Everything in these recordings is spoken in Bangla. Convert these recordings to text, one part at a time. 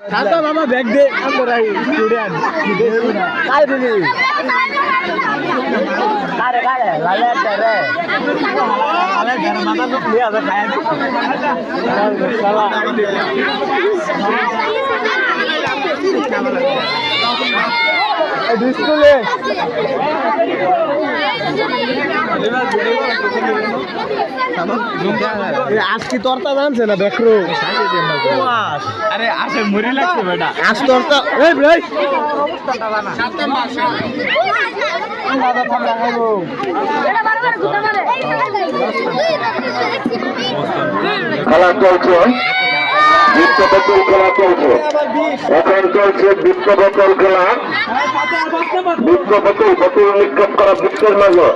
Kata mama bag deh, antara student. Kaya dulu. Kare, lale tere. Lale tere mata tuh dia ada kaya. Salah. Di sekolah. आज की तोरता दाम से ना बेकरो अरे आज मुरी लगते बेटा आज तोरता ए भाई খেলা চলছে বিত্ত বোতল খেলা চলছে এখন চলছে বিত্ত বোতল খেলা বিত্ত বোতল নিক্ষেপ করা বৃত্তের মাঝে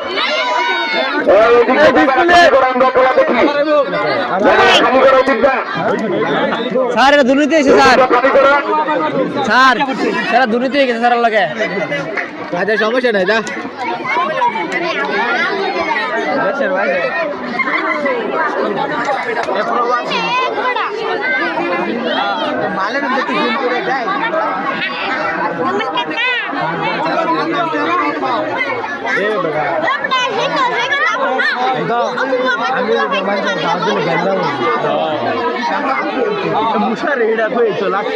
স্যার এটা দুর্নীতি হয়েছে স্যার স্যার সেটা দুর্নীতি হয়ে গেছে স্যার লাগে আচ্ছা সমস্যা নাই দা মালের দেখতে জুম করে যায় मुसा रेड़ा को एक तो लाख